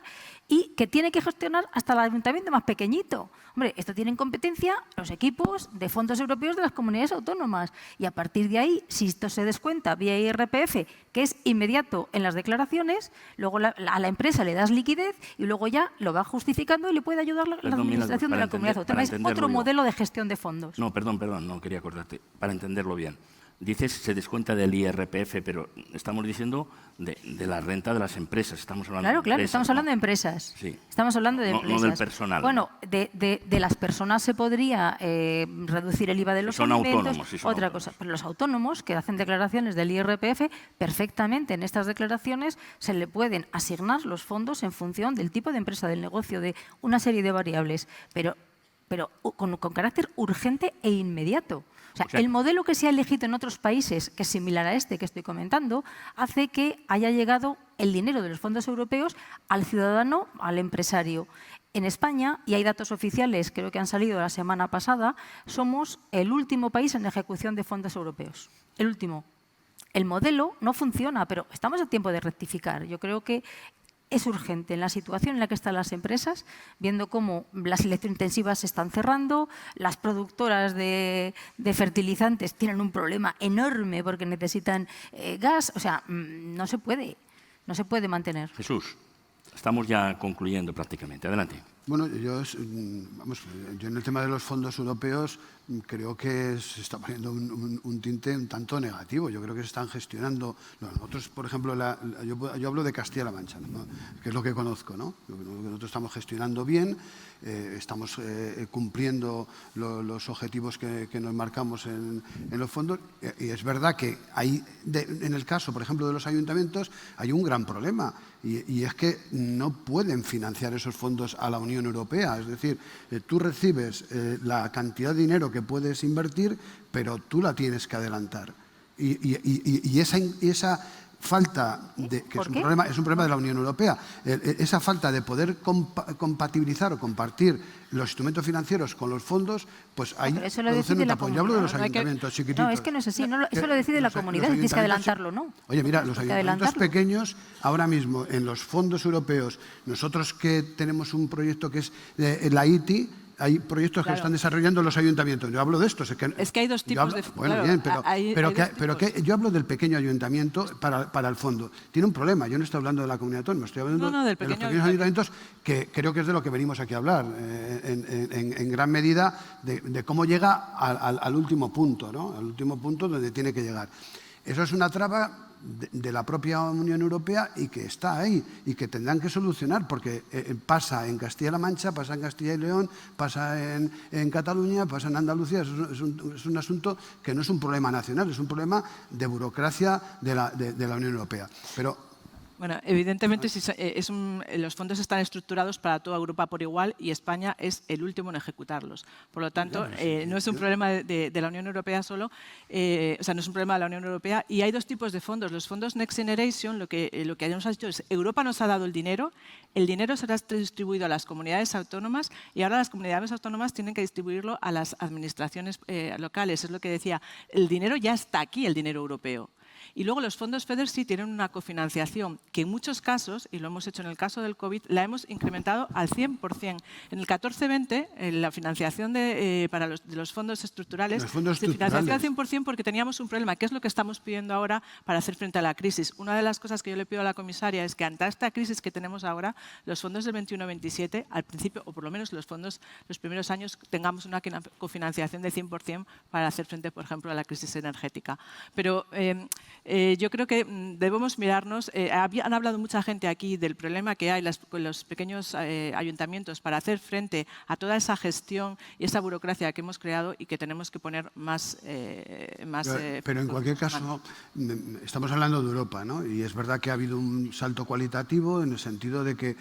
y que tiene que gestionar hasta el ayuntamiento más pequeñito. Hombre, esto tienen competencia los equipos de fondos europeos de las comunidades autónomas y a partir de ahí, si esto se descuenta vía IRPF, que es inmediato en las declaraciones, luego a la empresa le das liquidez y luego ya lo va justificando y le puede ayudar la administración de la comunidad autónoma. Es otro modelo de gestión de fondos. No, perdón, no quería acordarte, para entenderlo bien. Dices se descuenta del IRPF, pero estamos diciendo de la renta de las empresas. Estamos hablando claro, de empresas, estamos hablando de empresas. Sí. Estamos hablando de empresas. No del personal. Bueno, de las personas se podría reducir el IVA de los alimentos. Otra cosa, pero los autónomos que hacen declaraciones del IRPF, perfectamente en estas declaraciones se le pueden asignar los fondos en función del tipo de empresa, del negocio, de una serie de variables. Pero pero con carácter urgente e inmediato. O sea, el modelo que se ha elegido en otros países, que es similar a este que estoy comentando, hace que haya llegado el dinero de los fondos europeos al ciudadano, al empresario. En España, y hay datos oficiales, creo que han salido la semana pasada, somos el último país en ejecución de fondos europeos. El último. El modelo no funciona, pero estamos a tiempo de rectificar. Yo creo que es urgente en la situación en la que están las empresas, viendo cómo las electrointensivas se están cerrando, las productoras de fertilizantes tienen un problema enorme porque necesitan gas. O sea, no se puede mantener. Jesús, estamos ya concluyendo prácticamente. Adelante. Bueno, yo en el tema de los fondos europeos creo que se está poniendo un tinte un tanto negativo. Yo creo que se están gestionando. Nosotros, por ejemplo, yo hablo de Castilla-La Mancha, ¿no? Que es lo que conozco, ¿no? Nosotros estamos gestionando bien, estamos cumpliendo los objetivos que nos marcamos en los fondos. Y es verdad que en el caso, por ejemplo, de los ayuntamientos, hay un gran problema. Y es que no pueden financiar esos fondos a la Unión Europea. Es decir, tú recibes la cantidad de dinero que puedes invertir, pero tú la tienes que adelantar. Y esa falta de, que es un problema de la Unión Europea, esa falta de poder compatibilizar o compartir los instrumentos financieros con los fondos, pues ahí producen un tapón. Yo hablo de los ayuntamientos chiquititos. No, es que no es así. Eso lo decide la comunidad, tienes que adelantarlo, ¿no? Oye, mira, los ayuntamientos pequeños, ahora mismo, en los fondos europeos, nosotros que tenemos un proyecto que es la ITI, hay proyectos que están desarrollando los ayuntamientos. Yo hablo de estos. Es que hay dos tipos de... Bueno, bien, pero yo hablo del pequeño ayuntamiento para el fondo. Tiene un problema. Yo no estoy hablando de la comunidad autónoma, estoy hablando de los pequeños ayuntamientos, que creo que es de lo que venimos aquí a hablar, en gran medida de cómo llega al último punto, ¿no? Al último punto donde tiene que llegar. Eso es una traba de la propia Unión Europea y que está ahí y que tendrán que solucionar, porque pasa en Castilla-La Mancha, pasa en Castilla y León, pasa en Cataluña, pasa en Andalucía. Es un asunto que no es un problema nacional, es un problema de burocracia de la Unión Europea. Pero bueno, evidentemente los fondos están estructurados para toda Europa por igual y España es el último en ejecutarlos. Por lo tanto, no es un problema de la Unión Europea solo, o sea, no es un problema de la Unión Europea. Y hay dos tipos de fondos. Los fondos Next Generation, lo que nos ha dicho es Europa nos ha dado el dinero será distribuido a las comunidades autónomas y ahora las comunidades autónomas tienen que distribuirlo a las administraciones locales. Es lo que decía, el dinero ya está aquí, el dinero europeo. Y luego los fondos FEDER sí tienen una cofinanciación que en muchos casos, y lo hemos hecho en el caso del COVID, la hemos incrementado al 100%. En el 14-20, la financiación de los fondos estructurales se financió al 100% porque teníamos un problema, que es lo que estamos pidiendo ahora para hacer frente a la crisis. Una de las cosas que yo le pido a la comisaria es que ante esta crisis que tenemos ahora, los fondos del 21-27, al principio, o por lo menos los primeros años, tengamos una cofinanciación de 100% para hacer frente, por ejemplo, a la crisis energética. Pero yo creo que debemos mirarnos. Han hablado mucha gente aquí del problema que hay con los pequeños ayuntamientos para hacer frente a toda esa gestión y esa burocracia que hemos creado y que tenemos que poner más... pero en cualquier caso, estamos hablando de Europa, ¿no? Y es verdad que ha habido un salto cualitativo en el sentido de que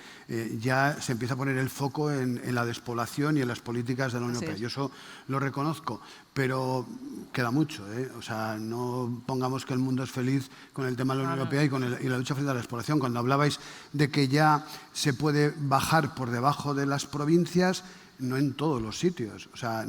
ya se empieza a poner el foco en la despoblación y en las políticas de la Unión Europea. Yo eso lo reconozco, pero queda mucho, ¿eh? O sea, no pongamos que el mundo es feliz con el tema de la Unión Europea y la lucha frente a la despoblación. Cuando hablabais de que ya se puede bajar por debajo de las provincias, no en todos los sitios. O sea,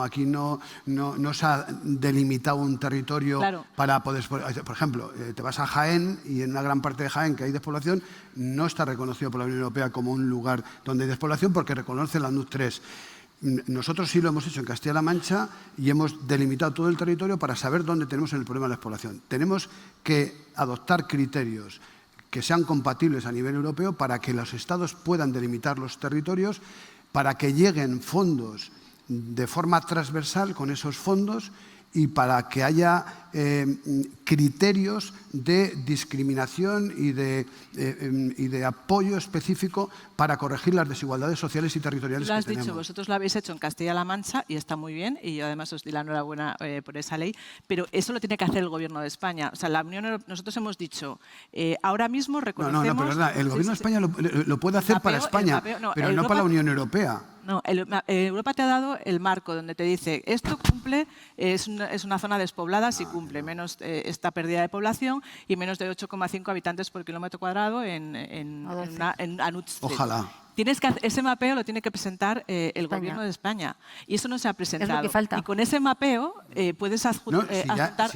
aquí no se ha delimitado un territorio para poder... Por ejemplo, te vas a Jaén y en una gran parte de Jaén que hay despoblación, no está reconocido por la Unión Europea como un lugar donde hay despoblación porque reconoce la NUC 3. Nosotros sí lo hemos hecho en Castilla-La Mancha y hemos delimitado todo el territorio para saber dónde tenemos el problema de la despoblación. Tenemos que adoptar criterios que sean compatibles a nivel europeo para que los Estados puedan delimitar los territorios, para que lleguen fondos de forma transversal con esos fondos y para que haya criterios de discriminación y de apoyo específico para corregir las desigualdades sociales y territoriales Lo has que tenemos. dicho, vosotros lo habéis hecho en Castilla-La Mancha y está muy bien, y yo además os doy la enhorabuena por esa ley, pero eso lo tiene que hacer el Gobierno de España. O sea, la Unión Europea, nosotros hemos dicho, ahora mismo reconocemos... No, pero el Gobierno de España lo puede hacer para España, pero no para la Unión Europea. No, Europa te ha dado el marco donde te dice esto cumple, es una zona despoblada si cumple menos esta pérdida de población y menos de 8,5 habitantes por kilómetro cuadrado en Anutz. Ojalá. Ese mapeo lo tiene que presentar el Gobierno de España y eso no se ha presentado. Es lo que falta. Y con ese mapeo puedes adjuntar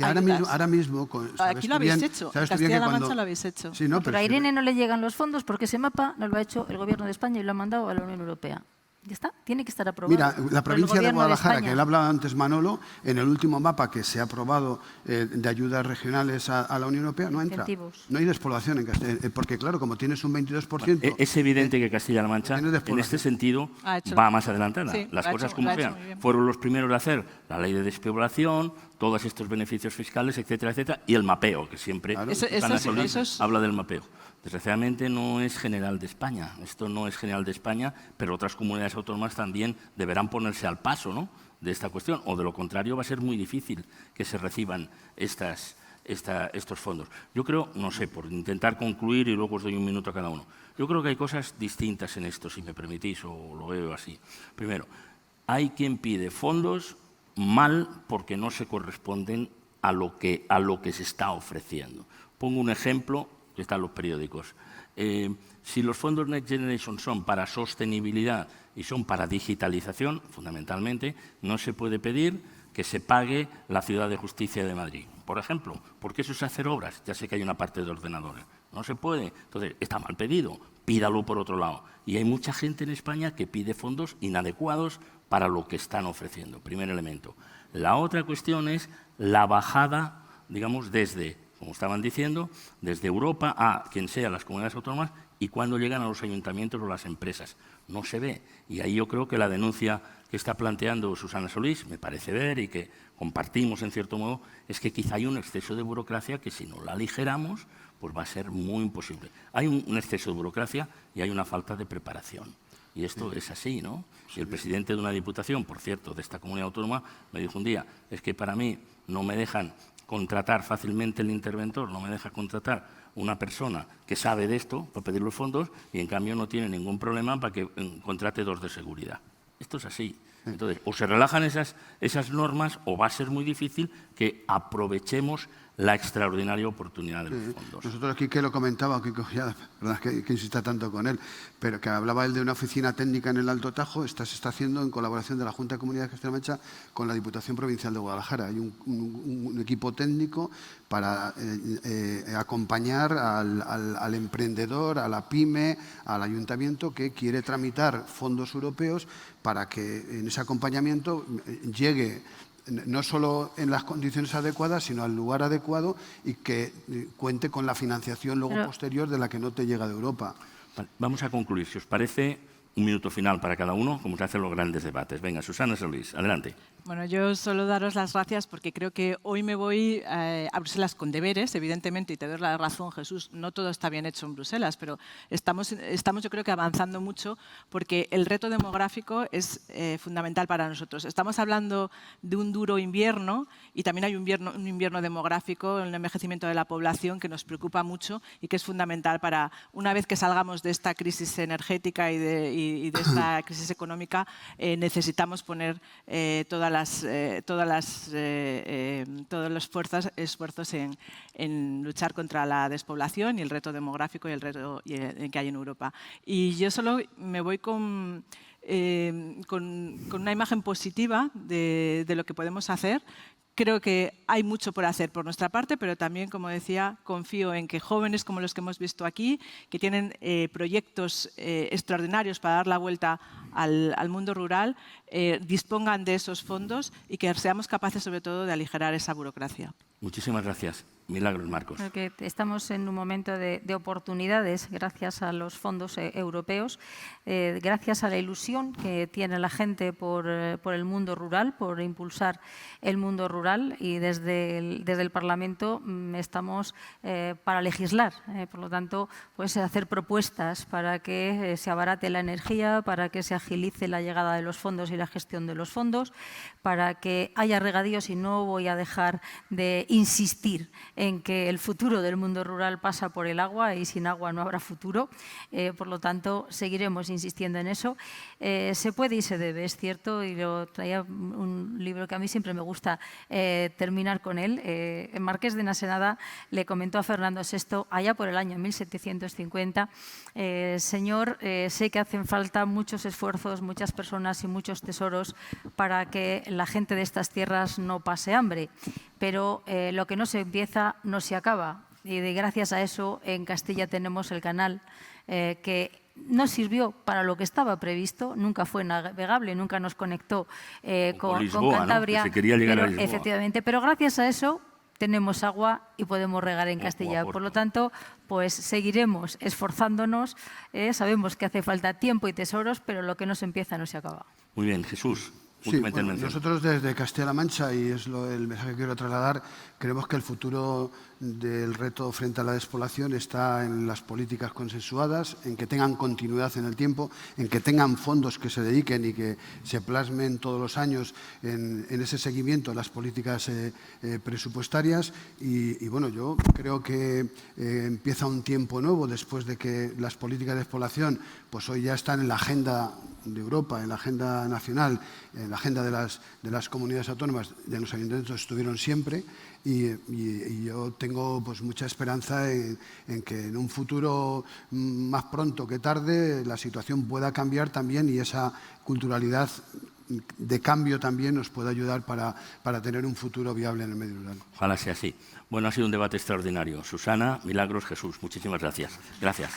ahora mismo aquí lo habéis hecho, en Castilla-La Mancha lo habéis hecho. Sí, no, pero a Irene no le llegan los fondos porque ese mapa no lo ha hecho el Gobierno de España y lo ha mandado a la Unión Europea. Ya está, tiene que estar aprobado. Mira, la provincia de Guadalajara, que le le hablaba antes Manolo, en el último mapa que se ha aprobado de ayudas regionales a la Unión Europea, no entra. Incentivos. No hay despoblación en Castilla, porque claro, como tienes un 22%... Bueno, es evidente que Castilla-La Mancha, en este sentido, va más adelantada. Sí, las cosas como sean. Fueron los primeros de hacer la ley de despoblación, todos estos beneficios fiscales, etcétera, etcétera, y el mapeo, que siempre Ana Solís habla del mapeo. Desgraciadamente no es general de España, esto no es general de España, pero otras comunidades autónomas también deberán ponerse al paso, ¿no?, de esta cuestión, o de lo contrario va a ser muy difícil que se reciban estos fondos. Yo creo, no sé, por intentar concluir y luego os doy un minuto a cada uno, yo creo que hay cosas distintas en esto, si me permitís, o lo veo así. Primero, hay quien pide fondos mal porque no se corresponden a lo que se está ofreciendo. Pongo un ejemplo que está en los periódicos. Si los fondos Next Generation son para sostenibilidad y son para digitalización, fundamentalmente, no se puede pedir que se pague la Ciudad de Justicia de Madrid, por ejemplo, porque eso es hacer obras. Ya sé que hay una parte de ordenadores. No se puede. Entonces, está mal pedido. Pídalo por otro lado. Y hay mucha gente en España que pide fondos inadecuados para lo que están ofreciendo. Primer elemento. La otra cuestión es la bajada, digamos, desde, como estaban diciendo, desde Europa a quien sea las comunidades autónomas y cuando llegan a los ayuntamientos o las empresas. No se ve. Y ahí yo creo que la denuncia que está planteando Susana Solís, me parece ver y que compartimos en cierto modo, es que quizá hay un exceso de burocracia que si no la aligeramos, pues va a ser muy imposible. Hay un exceso de burocracia y hay una falta de preparación. Y esto es así, ¿no? Y el presidente de una diputación, por cierto, de esta comunidad autónoma, me dijo un día, es que para mí no me dejan contratar fácilmente el interventor, no me deja contratar una persona que sabe de esto para pedir los fondos y en cambio no tiene ningún problema para que contrate dos de seguridad. Esto es así. Entonces, o se relajan esas normas o va a ser muy difícil que aprovechemos la extraordinaria oportunidad de los fondos. Nosotros aquí que lo comentaba, que insista tanto con él, pero que hablaba él de una oficina técnica en el Alto Tajo, se está haciendo en colaboración de la Junta de Comunidades de Castilla-La Mancha con la Diputación Provincial de Guadalajara. Hay un equipo técnico para acompañar al emprendedor, a la pyme, al ayuntamiento que quiere tramitar fondos europeos para que en ese acompañamiento llegue no solo en las condiciones adecuadas, sino al lugar adecuado y que cuente con la financiación luego posterior de la que no te llega de Europa. Vale, vamos a concluir, si os parece, un minuto final para cada uno, como se hacen los grandes debates. Venga, Susana Solís, adelante. Bueno, yo solo daros las gracias porque creo que hoy me voy a Bruselas con deberes, evidentemente, y te doy la razón, Jesús, no todo está bien hecho en Bruselas, pero estamos yo creo que avanzando mucho porque el reto demográfico es fundamental para nosotros. Estamos hablando de un duro invierno y también hay un invierno demográfico, el envejecimiento de la población que nos preocupa mucho y que es fundamental para, una vez que salgamos de esta crisis energética y de esta crisis económica, necesitamos poner todos los esfuerzos en luchar contra la despoblación y el reto demográfico y el reto que hay en Europa. Y yo solo me voy con una imagen positiva de lo que podemos hacer. Creo que hay mucho por hacer por nuestra parte, pero también, como decía, confío en que jóvenes como los que hemos visto aquí, que tienen proyectos extraordinarios para dar la vuelta al mundo rural, dispongan de esos fondos y que seamos capaces, sobre todo, de aligerar esa burocracia. Muchísimas gracias. Milagros, Marcos. Porque estamos en un momento de oportunidades gracias a los fondos europeos, gracias a la ilusión que tiene la gente por el mundo rural, por impulsar el mundo rural, y desde el Parlamento estamos para legislar. Por lo tanto, pues hacer propuestas para que se abarate la energía, para que se agilice la llegada de los fondos y la gestión de los fondos, para que haya regadíos, y no voy a dejar de insistir en que el futuro del mundo rural pasa por el agua, y sin agua no habrá futuro. Por lo tanto, seguiremos insistiendo en eso. Se puede y se debe, es cierto, y lo traía un libro que a mí siempre me gusta terminar con él. El Marqués de Nasenada le comentó a Fernando VI, allá por el año 1750, señor, sé que hacen falta muchos esfuerzos, muchas personas y muchos tesoros para que la gente de estas tierras no pase hambre, pero lo que no se empieza no se acaba. Y gracias a eso en Castilla tenemos el canal que no sirvió para lo que estaba previsto, nunca fue navegable, nunca nos conectó con Lisboa, Cantabria, ¿no? Que se quería llegar a Lisboa. Efectivamente, pero gracias a eso tenemos agua y podemos regar en Castilla. Por lo tanto, pues seguiremos esforzándonos. Sabemos que hace falta tiempo y tesoros, pero lo que no se empieza no se acaba. Muy bien, Jesús. Sí, bueno, nosotros desde Castilla-La Mancha, y es el mensaje que quiero trasladar, creemos que el futuro del reto frente a la despoblación está en las políticas consensuadas, en que tengan continuidad en el tiempo, en que tengan fondos que se dediquen y que se plasmen todos los años en ese seguimiento de las políticas presupuestarias. Y bueno, yo creo que empieza un tiempo nuevo después de que las políticas de despoblación pues hoy ya están en la agenda de Europa, en la agenda nacional, en la agenda de las comunidades autónomas, de los ayuntamientos estuvieron siempre, y yo tengo pues mucha esperanza en que en un futuro más pronto que tarde la situación pueda cambiar también, y esa culturalidad de cambio también nos puede ayudar para tener un futuro viable en el medio rural. Ojalá sea así. Bueno, ha sido un debate extraordinario. Susana, Milagros, Jesús, muchísimas gracias. Gracias.